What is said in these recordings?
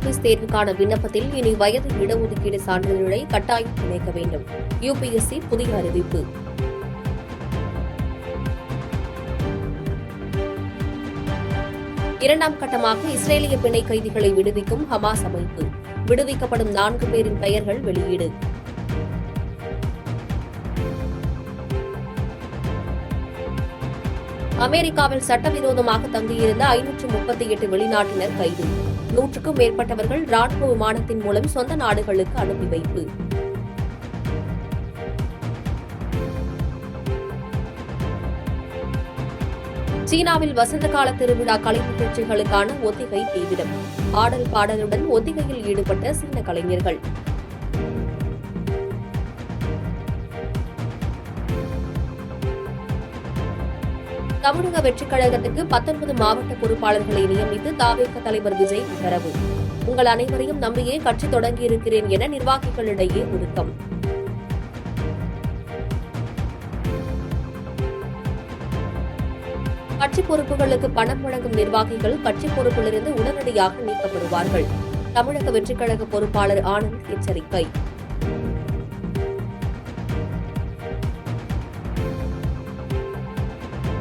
Service தேர்வுக்கான விண்ணப்பத்தில் இனி வயது இடஒதுக்கீடு சான்றிதழை கட்டாயம் இணைக்க வேண்டும். யுபிஎஸ்சி புதிய அறிவிப்பு. இரண்டாம் கட்டமாக இஸ்ரேலிய பிணை கைதிகளை விடுவிக்கும் ஹமாஸ் அமைப்பு. விடுவிக்கப்படும் 4 பேரின் பெயர்கள் வெளியீடு. அமெரிக்காவில் சட்டவிரோதமாக தங்கியிருந்த 538 வெளிநாட்டினர் கைது. 100க்கும் மேற்பட்டவர்கள் ராணுவ விமானத்தின் மூலம் சொந்த நாடுகளுக்கு அனுப்பி வைப்பு. சீனாவில் வசந்த கால திருவிழா கலை நிகழ்ச்சிகளுக்கான ஒத்திகை தீவிரம். ஆடல் பாடலுடன் ஒத்திகையில் ஈடுபட்ட சீன கலைஞர்கள். தமிழக வெற்றிக் கழகத்துக்கு 19 மாவட்ட பொறுப்பாளர்களை நியமித்து தவேக தலைவர் விஜய் உத்தரவு. உங்கள் அனைவரையும் நம்பியே கட்சி தொடங்கியிருக்கிறேன் என நிர்வாகிகளிடையே ஒடுக்கம். கட்சி பொறுப்புகளுக்கு பணம் வழங்கும் நிர்வாகிகள் கட்சி பொறுப்பிலிருந்து உடனடியாக நீக்கப்படுவார்கள். தமிழக வெற்றிக் கழக பொறுப்பாளர் ஆனந்த் எச்சரிக்கை.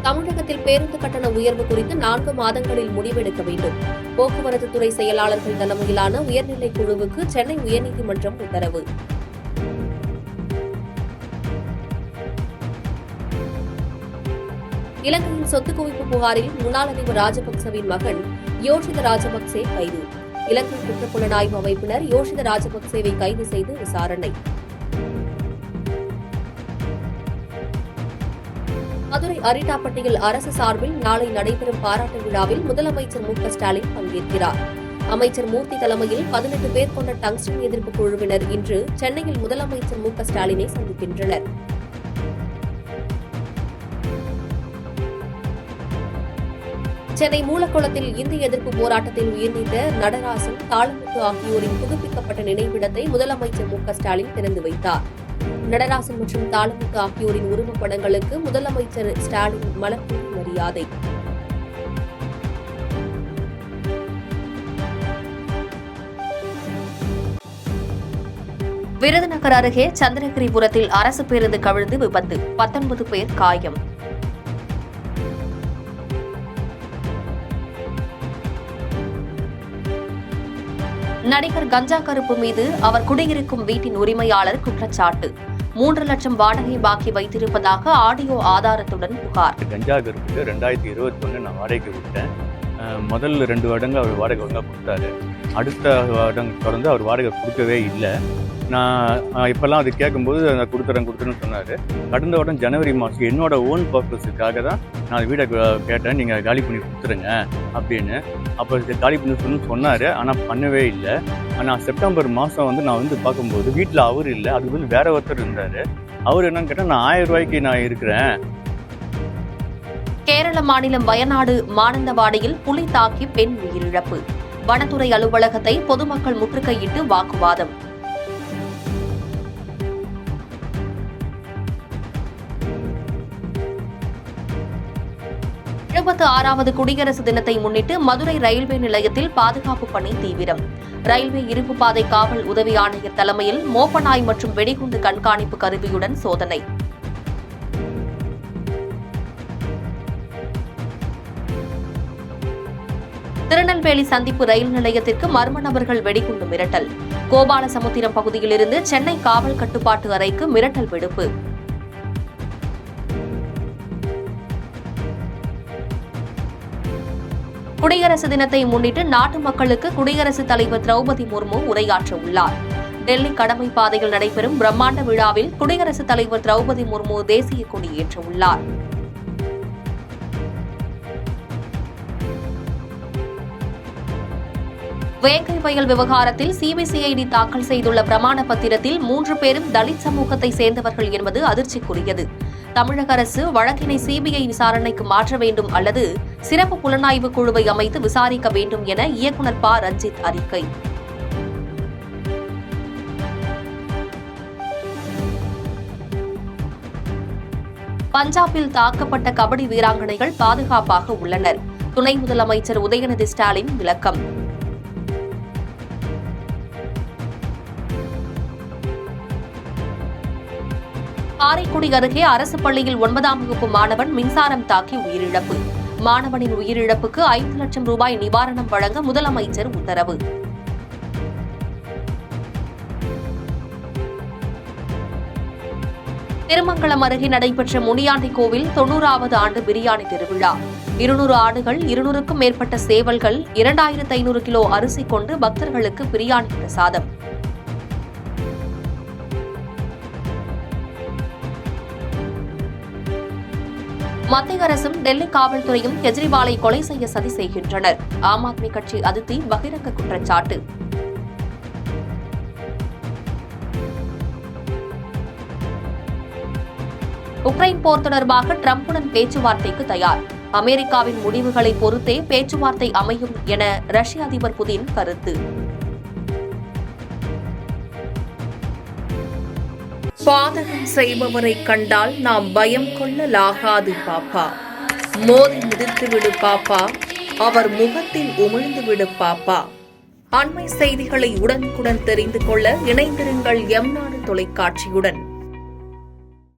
தமிழகத்தில் பேருந்து கட்டண உயர்வு குறித்து 4 மாதங்களில் முடிவெடுக்க வேண்டும். போக்குவரத்து துறை செயலாளர்கள் தலைமையிலான உயர்நிலை குழுவுக்கு சென்னை உயர்நீதிமன்றம் உத்தரவு. இலங்கையின் சொத்து குவிப்பு புகாரில் முன்னாள் அதிபர் ராஜபக்சவின் மகன் யோஷித ராஜபக்சே கைது. இலங்கை குற்றப்புலனாய்வு அமைப்பினர் யோஷித ராஜபக்சேவை கைது செய்து விசாரணை. மதுரை அரிட்டாப்பட்டியில் அரசு சார்பில் நாளை நடைபெறும் பாராட்டு விழாவில் முதலமைச்சர் மு க ஸ்டாலின் பங்கேற்கிறார். அமைச்சர் மூர்த்தி தலைமையில் 18 பேர் கொண்ட டங்ஸ்டன் எதிர்ப்பு குழுவினர் இன்று சென்னையில் முதலமைச்சர் மு க ஸ்டாலினை சந்திக்கின்றனர். சென்னை மூலக்குளத்தில் இந்திய எதிர்ப்பு போராட்டத்தில் உயிர்நீத்த நடராசன், தாளமுத்து ஆகியோரின் புதுப்பிக்கப்பட்ட நினைவிடத்தை முதலமைச்சர் மு க ஸ்டாலின் திறந்து வைத்தார். நடராசன் மற்றும் தாளமுத்து ஆகியோரின் உருவப்படங்களுக்கு முதலமைச்சர் ஸ்டாலின் மலர்தூவி மரியாதை. விருதுநகர் அருகே சந்திரகிரிபுரத்தில் அரசு பேருந்து கவிழ்ந்து விபத்து. 19 பேர் காயம். நடிகர் கஞ்சா கருப்பு மீது அவர் குடியிருக்கும் வீட்டின் உரிமையாளர் குற்றச்சாட்டு. 3 லட்சம் வாடகை பாக்கி வைத்திருப்பதாக ஆடியோ ஆதாரத்துடன் புகார். கஞ்சா கருப்புக்கு 2021 நான் வாடகைக்கு விட்டேன். முதல் 2 வருடங்கள் அவர் வாடகை ஒழுங்காக கொடுத்தாரு. அடுத்த வருடம் தொடர்ந்து அவர் வாடகை கொடுக்கவே இல்லை. நான் இப்போல்லாம் அது கேட்கும்போது நான் கொடுத்துறேன்னு சொன்னார். கடந்த வருடம் ஜனவரி மாதம் என்னோட ஓன் பர்பஸுக்காக தான் நான் வீடை கேட்டேன், நீங்கள் காலி பண்ணி கொடுத்துருங்க அப்படின்னு. அப்போ காலி பண்ணி சொன்னார், ஆனால் பண்ணவே இல்லை. ஆனால் செப்டம்பர் மாதம் நான் பார்க்கும்போது வீட்டில் அவர் இல்லை, அது வேற ஒருத்தர் இருந்தார். அவர் என்னன்னு கேட்டால் நான் 1000 ரூபாய்க்கு நான் இருக்கிறேன். கேரள மாநிலம் வயநாடு மானந்தவாடியில் புலி தாக்கி பெண் உயிரிழப்பு. வனத்துறை அலுவலகத்தை பொதுமக்கள் முற்றுகையிட்டு வாக்குவாதம். வது குடியரசு தினத்தை முன்னிட்டு மதுரை ரயில்வே நிலையத்தில் பாதுகாப்பு பணி தீவிரம். ரயில்வே இருப்பு பாதை காவல் உதவி ஆணையர் தலைமையில் மோப்பநாய் மற்றும் வெடிகுண்டு கண்காணிப்பு கருவியுடன் சோதனை. திருநெல்வேலி சந்திப்பு ரயில் நிலையத்திற்கு மர்ம நபர்கள் வெடிகுண்டு மிரட்டல். கோபாலசமுத்திரம் பகுதியிலிருந்து சென்னை காவல் கட்டுப்பாட்டு அறைக்கு மிரட்டல் விடுப்பு. குடியரசு தினத்தை முன்னிட்டு நாட்டு மக்களுக்கு குடியரசுத் தலைவர் திரௌபதி முர்மு உரையாற்ற உள்ளார். டெல்லி கடமை பாதையில் நடைபெறும் பிரம்மாண்ட விழாவில் குடியரசுத் தலைவர் திரௌபதி முர்மு தேசிய கொடியேற்ற உள்ளார். வேங்கை வயல் விவகாரத்தில் சிபிசிஐடி தாக்கல் செய்துள்ள பிரமாண பத்திரத்தில் 3 பேரும் தலித் சமூகத்தை சேர்ந்தவர்கள் என்பது அதிர்ச்சிக்குரியது. தமிழக அரசு வழக்கினை சிபிஐ விசாரணைக்கு மாற்ற வேண்டும் அல்லது சிறப்பு புலனாய்வு குழுவை அமைத்து விசாரிக்க வேண்டும் என இயக்குநர் ப. ரஞ்சித் அறிக்கை. பஞ்சாபில் தாக்கப்பட்ட கபடி வீராங்கனைகள் பாதுகாப்பாக உள்ளனர். துணை முதலமைச்சர் உதயநிதி ஸ்டாலின் விளக்கம். காரைக்குடி அருகே அரசு பள்ளியில் 9ஆம் வகுப்பு மாணவன் மின்சாரம் தாக்கி உயிரிழப்பு. மாணவனின் உயிரிழப்புக்கு 5 லட்சம் ரூபாய் நிவாரணம் வழங்க முதலமைச்சர் உத்தரவு. திருமங்கலம் அருகே நடைபெற்ற முனியாண்டி கோவில் 90வது ஆண்டு பிரியாணி திருவிழா. 200 ஆடுகள், 200க்கும் மேற்பட்ட சேவல்கள், 2500 கிலோ அரிசி கொண்டு பக்தர்களுக்கு பிரியாணி பிரசாதம். மத்திய அரசும் டெல்லி காவல்துறையும் கெஜ்ரிவாலை கொலை செய்ய சதி செய்கின்றனர். ஆம் ஆத்மி கட்சி அதிருப்தி, பகிரங்க குற்றச்சாட்டு. உக்ரைன் போர் தொடர்பாக டிரம்புடன் பேச்சுவார்த்தைக்கு தயார். அமெரிக்காவின் முடிவுகளை பொறுத்தே பேச்சுவார்த்தை அமையும் என ரஷ்ய அதிபர் புதின் கருத்து. பாதகம் செய்பவரை கண்டால் நாம் பயம் கொள்ளலாகாது பாப்பா. மோதி மிதித்துவிடு பாப்பா, அவர் முகத்தில் உமிழ்ந்துவிடு பாப்பா. அண்மை செய்திகளை உடனுக்குடன் தெரிந்து கொள்ள இணைந்திருங்கள் எம் நாடு தொலைக்காட்சியுடன்.